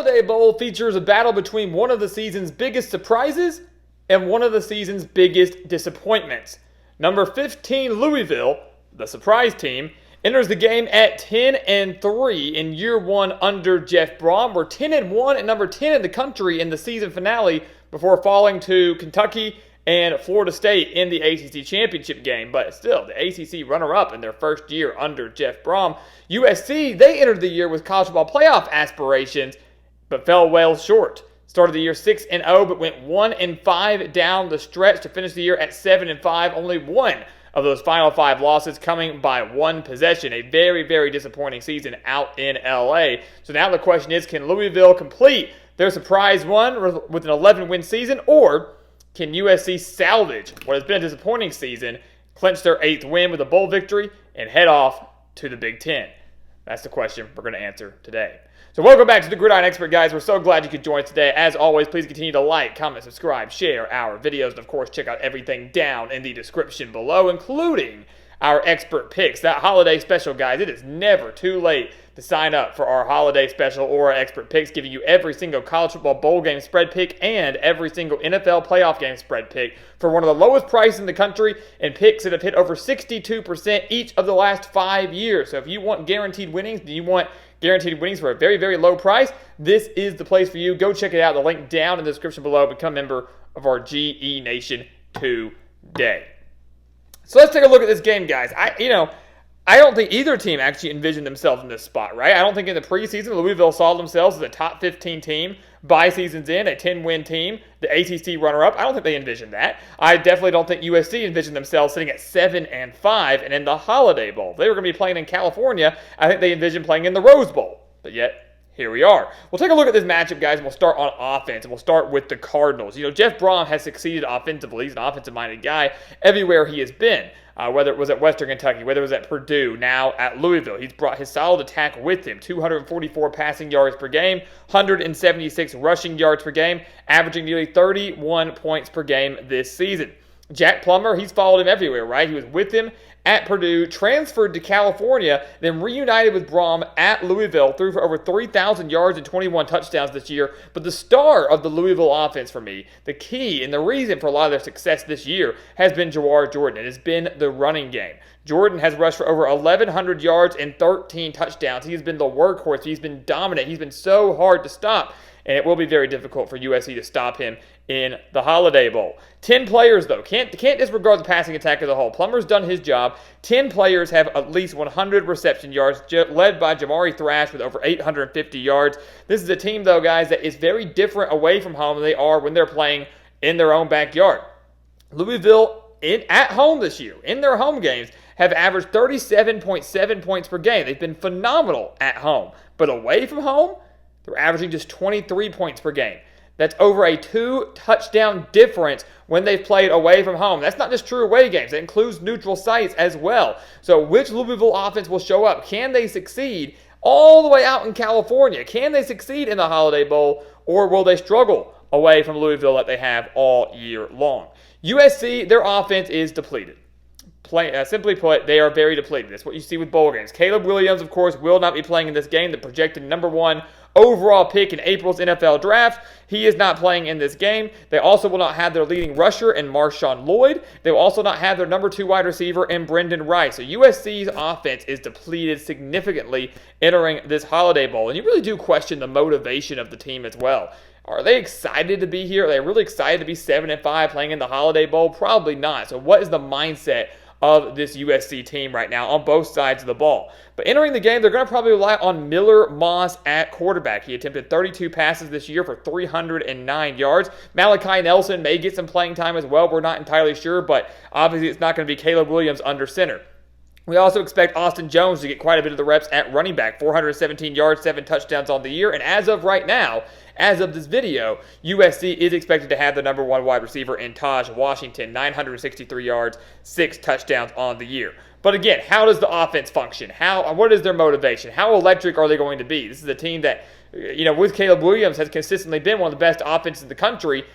Holiday Bowl features a battle between one of the season's biggest surprises and one of the season's biggest disappointments. Number 15, Louisville, the surprise team, enters the game at 10-3 in year one under Jeff Brom. We're 10-1 and number 10 in the country in the season finale before falling to Kentucky and Florida State in the ACC championship game. But still, the ACC runner-up in their first year under Jeff Brom. USC, they entered the year with college football playoff aspirations, but fell well short. Started the year 6-0, but went 1-5 down the stretch to finish the year at 7-5. Only one of those final 5 losses coming by one possession. A very, very disappointing season out in LA. So now the question is, can Louisville complete their surprise run with an 11-win season, or can USC salvage what has been a disappointing season, clinch their 8th win with a bowl victory, and head off to the Big Ten? That's the question we're going to answer today. So welcome back to the Gridiron Expert, guys. We're so glad you could join us today. As always, please continue to like, comment, subscribe, share our videos, and of course, check out everything down in the description below, including our expert picks. That holiday special, guys, it is never too late to sign up for our holiday special or our expert picks, giving you every single college football bowl game spread pick and every single NFL playoff game spread pick for one of the lowest prices in the country, and picks that have hit over 62% each of the last 5 years. So if you want guaranteed winnings, do you want guaranteed winnings for a very, very low price? This is the place for you. Go check it out. The link down in the description below. Become a member of our GE Nation today. So let's take a look at this game, guys. I don't think either team actually envisioned themselves in this spot, right? I don't think in the preseason Louisville saw themselves as a top 15 team by season's end, a 10-win team, the ACC runner-up. I don't think they envisioned that. I definitely don't think USC envisioned themselves sitting at 7-5 and in the Holiday Bowl. If they were going to be playing in California, I think they envisioned playing in the Rose Bowl. But yet, here we are. We'll take a look at this matchup, guys, and we'll start on offense, and we'll start with the Cardinals. You know, Jeff Brom has succeeded offensively. He's an offensive-minded guy everywhere he has been. Whether it was at Western Kentucky, whether it was at Purdue, now at Louisville. He's brought his solid attack with him. 244 passing yards per game, 176 rushing yards per game, averaging nearly 31 points per game this season. Jack Plummer, he's followed him everywhere, right? He was with him at Purdue, transferred to California, then reunited with Brom at Louisville, threw for over 3,000 yards and 21 touchdowns this year. But the star of the Louisville offense for me, the key and the reason for a lot of their success this year, has been Jawar Jordan. It has been the running game. Jordan has rushed for over 1,100 yards and 13 touchdowns. He has been the workhorse. He's been dominant. He's been so hard to stop. And it will be very difficult for USC to stop him in the Holiday Bowl. 10 players, though. Can't disregard the passing attack as a whole. Plummer's done his job. 10 players have at least 100 reception yards, led by Jamari Thrash with over 850 yards. This is a team, though, guys, that is very different away from home than they are when they're playing in their own backyard. Louisville, at home this year, in their home games, have averaged 37.7 points per game. They've been phenomenal at home. But away from home, they're averaging just 23 points per game. That's over a 2-touchdown difference when they've played away from home. That's not just true away games. That includes neutral sites as well. So which Louisville offense will show up? Can they succeed all the way out in California? Can they succeed in the Holiday Bowl, or will they struggle away from Louisville that they have all year long? USC, their offense is depleted. Simply put, they are very depleted. That's what you see with bowl games. Caleb Williams, of course, will not be playing in this game. The projected number 1 overall pick in April's NFL draft. He is not playing in this game. They also will not have their leading rusher in Marshawn Lloyd. They will also not have their number 2 wide receiver in Brendan Rice. So USC's offense is depleted significantly entering this Holiday Bowl. And you really do question the motivation of the team as well. Are they excited to be here? Are they really excited to be 7-5 playing in the Holiday Bowl? Probably not. So what is the mindset of this USC team right now on both sides of the ball? But entering the game, they're going to probably rely on Miller Moss at quarterback. He attempted 32 passes this year for 309 yards. Malachi Nelson may get some playing time as well. We're not entirely sure, but obviously it's not going to be Caleb Williams under center. We also expect Austin Jones to get quite a bit of the reps at running back. 417 yards, 7 touchdowns on the year. And as of right now, as of this video, USC is expected to have the number 1 wide receiver in Taj Washington. 963 yards, 6 touchdowns on the year. But again, how does the offense function? What is their motivation? How electric are they going to be? This is a team that, with Caleb Williams, has consistently been one of the best offenses in the country.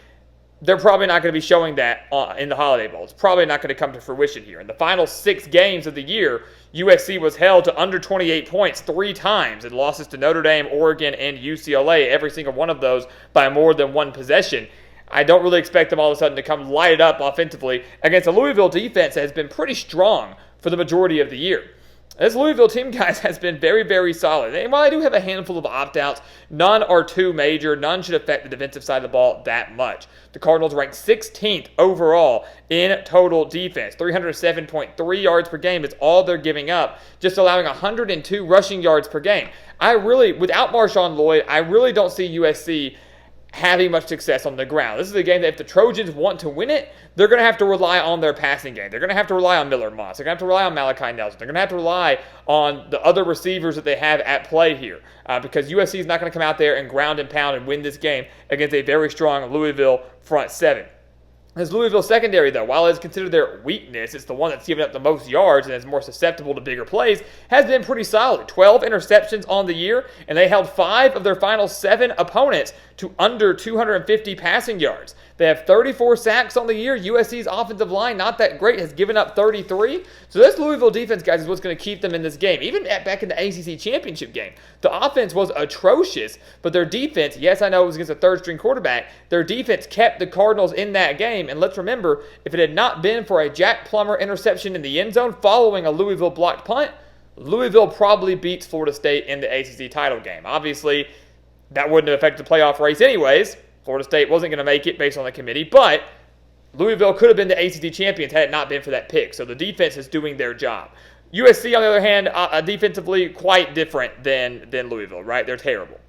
they're probably not going to be showing that in the Holiday Bowl. It's probably not going to come to fruition here. In the final 6 games of the year, USC was held to under 28 points 3 times. It losses to Notre Dame, Oregon, and UCLA, every single one of those by more than 1 possession. I don't really expect them all of a sudden to come light it up offensively against a Louisville defense that has been pretty strong for the majority of the year. This Louisville team, guys, has been very, very solid. And while I do have a handful of opt-outs, none are too major. None should affect the defensive side of the ball that much. The Cardinals ranked 16th overall in total defense. 307.3 yards per game is all they're giving up, just allowing 102 rushing yards per game. Without Marshawn Lloyd, I really don't see USC having much success on the ground. This is a game that if the Trojans want to win it, they're going to have to rely on their passing game. They're going to have to rely on Miller Moss. They're going to have to rely on Malachi Nelson. They're going to have to rely on the other receivers that they have at play here because USC is not going to come out there and ground and pound and win this game against a very strong Louisville front 7. This Louisville secondary, though, while it's considered their weakness, it's the one that's given up the most yards and is more susceptible to bigger plays, has been pretty solid. 12 interceptions on the year, and they held 5 of their final 7 opponents to under 250 passing yards. They have 34 sacks on the year. USC's offensive line, not that great, has given up 33. So this Louisville defense, guys, is what's going to keep them in this game. Even back in the ACC championship game, the offense was atrocious, but their defense, yes, I know it was against a third-string quarterback, their defense kept the Cardinals in that game. And let's remember, if it had not been for a Jack Plummer interception in the end zone following a Louisville blocked punt, Louisville probably beats Florida State in the ACC title game. Obviously, that wouldn't have affected the playoff race anyways. Florida State wasn't going to make it based on the committee, but Louisville could have been the ACC champions had it not been for that pick. So the defense is doing their job. USC, on the other hand, defensively quite different than Louisville, right? They're terrible.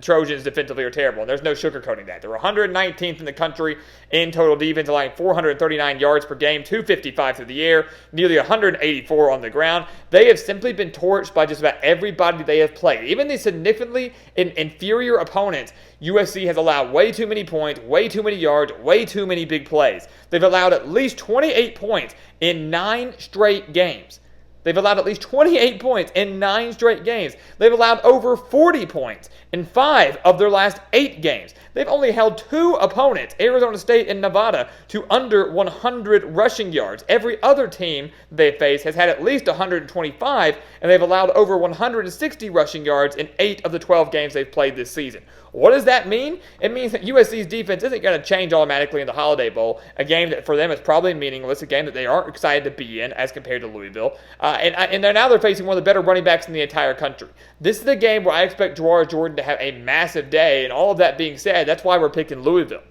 Trojans defensively are terrible, and there's no sugarcoating that. They're 119th in the country in total defense, allowing 439 yards per game, 255 through the air, nearly 184 on the ground. They have simply been torched by just about everybody they have played. Even the significantly inferior opponents, USC has allowed way too many points, way too many yards, way too many big plays. They've allowed at least 28 points in 9 straight games. They've allowed at least 28 points in 9 straight games. They've allowed over 40 points in 5 of their last 8 games. They've only held 2 opponents, Arizona State and Nevada, to under 100 rushing yards. Every other team they face has had at least 125, and they've allowed over 160 rushing yards in 8 of the 12 games they've played this season. What does that mean? It means that USC's defense isn't going to change automatically in the Holiday Bowl, a game that for them is probably meaningless, a game that they aren't excited to be in as compared to Louisville. And now they're facing one of the better running backs in the entire country. This is the game where I expect Jawar Jordan to have a massive day, and all of that being said, that's why we're picking Louisville.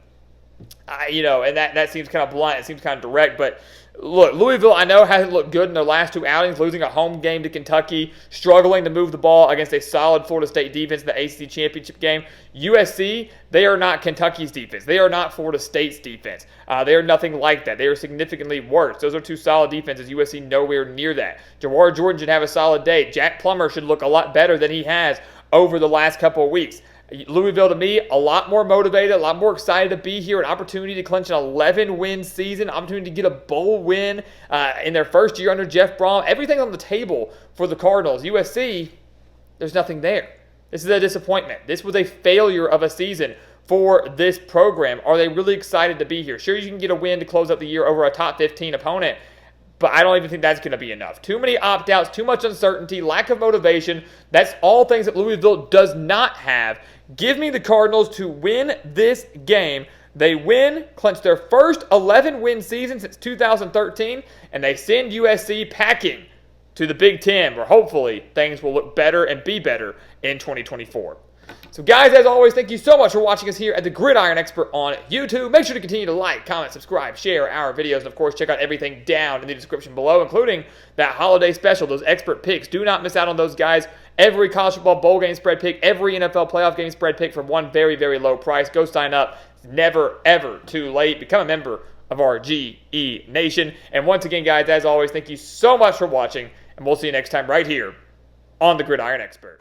And that seems kind of blunt, it seems kind of direct, but look, Louisville, I know, hasn't looked good in their last 2 outings, losing a home game to Kentucky, struggling to move the ball against a solid Florida State defense in the ACC championship game. USC, they are not Kentucky's defense. They are not Florida State's defense. They are nothing like that. They are significantly worse. Those are 2 solid defenses. USC nowhere near that. Jawar Jordan should have a solid day. Jack Plummer should look a lot better than he has over the last couple of weeks. Louisville, to me, a lot more motivated, a lot more excited to be here, an opportunity to clinch an 11-win season, an opportunity to get a bowl win in their first year under Jeff Brom. Everything on the table for the Cardinals. USC, there's nothing there. This is a disappointment. This was a failure of a season for this program. Are they really excited to be here? Sure, you can get a win to close out the year over a top 15 opponent, but I don't even think that's going to be enough. Too many opt-outs, too much uncertainty, lack of motivation. That's all things that Louisville does not have. Give me the Cardinals to win this game. They win, clinch their first 11-win season since 2013, and they send USC packing to the Big Ten, where hopefully things will look better and be better in 2024. So guys, as always, thank you so much for watching us here at the Gridiron Expert on YouTube. Make sure to continue to like, comment, subscribe, share our videos, and of course, check out everything down in the description below, including that holiday special, those expert picks. Do not miss out on those, guys. Every college football bowl game spread pick, every NFL playoff game spread pick for one very, very low price. Go sign up. It's never, ever too late. Become a member of our GE Nation. And once again, guys, as always, thank you so much for watching, and we'll see you next time right here on the Gridiron Expert.